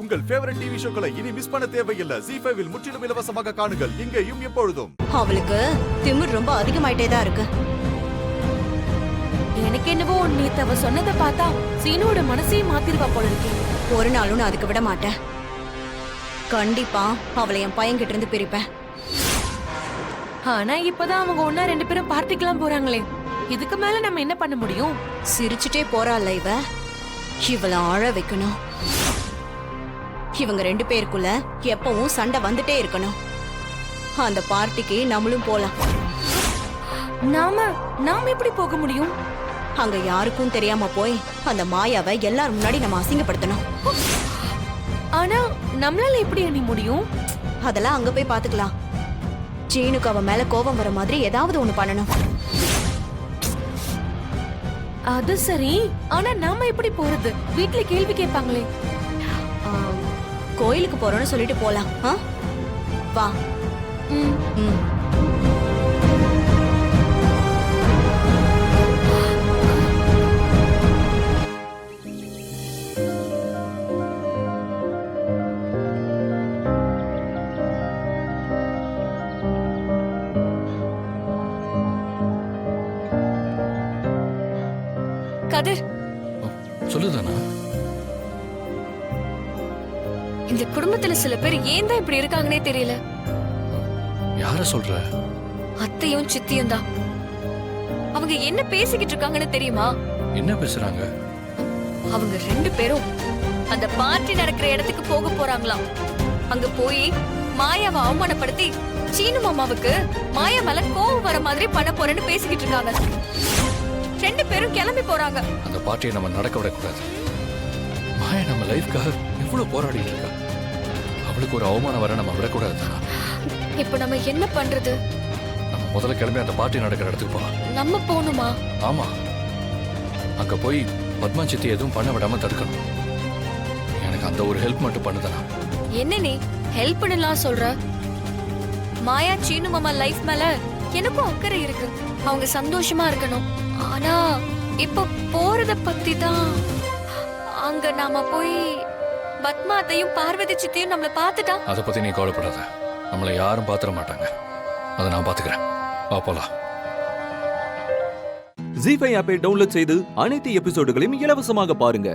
உங்கள் favourite TV ஷோக்களை இனி miss பண்ண தேவையில்லை. ZEE5 இல் முற்றிலும் இலவசமாக காணுங்கள். இங்கேயும் எப்பொழுதும். அவளுக்கு திமிர் ரொம்ப அதிகமாயிட்டே தான் இருக்கு. எனக்கு என்னவோ நேத்து அவ சொன்னதை பார்த்தா சீனோட மனசையும் மாத்திருவா போல இருக்கு. ஒரு நாளும் நான் அதுக்கு விட மாட்டேன். கண்டிப்பா அவளை என் பையன் கிட்ட இருந்து பிரிப்பேன். ஆனா இப்பதான் அவங்க ஒன்னா 2 பேரும் பார்ட்டிக்கலாம் போறாங்களே, இதுக்கு மேல நம்ம என்ன பண்ண முடியும்? சிரிச்சுட்டே போறாள் இவ. இவளை அழ வைக்கணும். இவங்க 2 பேருக்குள்ள எப்பவும் சண்டை வந்துட்டே இருக்கணும். அந்த பார்ட்டிக்கு நம்மளும் போலாம். நாம எப்படி போக முடியும்? அங்க யாருக்கும் தெரியாம போய் அந்த மாயாவை எல்லாரும் முன்னாடி நம்ம அசிங்கப்படுத்தணும். ஆனா நம்மளால எப்படி அணி முடியும்? அதெல்லாம் அங்க போய் பாத்துக்கலாம். சீனுக்கு அவ மேல கோபம் வர மாதிரி ஏதாவது ஒண்ணு பண்ணணும். அது சரி, ஆனா நாம எப்படி போறது? வீட்ல கேள்வி கேட்பாங்களே. கோயிலுக்கு போறோம்னு சொல்லிட்டு போலாம். வா. கதிர், சொல்லுதானா? இந்த குடும்பத்துல சில பேர் ஏன் தான் இப்படி இருக்காங்கன்னே தெரியல. யார சொல்ற? அத்தையும் சித்தியும் தான். அவங்க என்ன பேசிக்கிட்டு இருக்காங்கன்னு தெரியுமா? என்ன பேசுறாங்க? அவங்க 2 பேரும் அந்த பார்ட்டி நடக்கிற இடத்துக்கு போக போறாங்களாம். அங்க போய் மாயாவை அவமானப்படுத்தி சீனு மாமாவுக்கு மாயா மேல கோவம் வர மாதிரி பண்ண போறேன்னு பேசிக்கிட்டு இருக்காங்க. 2 பேரும் கிளம்பி போறாங்க. அந்த பார்ட்டியை நம்ம நடக்க விடக்கூடாது. மாயா நம்ம லைஃப்காக எவ்வளவு போராடிட்டு இருக்கா. அவளுக்கு ஒரு அவமானம் வர நம்ம விடக்கூடாது. இப்ப நம்ம என்ன பண்றது? நம்ம முதல்ல கிளம்பி அந்த பார்ட்டி நடக்கிற இடத்துக்கு போலாம். நம்ம போகணுமா? ஆமா, அங்க போய் பத்மா சித்தி எதுவும் பண்ண விடாம தடுக்கணும். எனக்கு அந்த ஒரு ஹெல்ப் மட்டும் பண்ணுதனா? என்ன நீ ஹெல்ப் பண்ணலாம் சொல்ற? மாயா சீனு மாமா லைஃப் மேல எனக்கும் அக்கறை இருக்கு. அவங்க சந்தோஷமா இருக்கணும். ஆனா இப்ப போறத பத்தி தான். அங்க நாம போய் பத்மாத்தையும் பார்வதி சித்தியும் நம்மள பாத்துட்டா? அதை பத்தி நீ கவலைப்படாத. நம்மளை யாரும் பாத்திர மாட்டாங்க. அதை நான் பாத்துக்கிறேன். வா போலாம். ZEE5 ஆப்பை டவுன்லோட் செய்து அனைத்து எபிசோடுகளையும் இலவசமாக பாருங்க.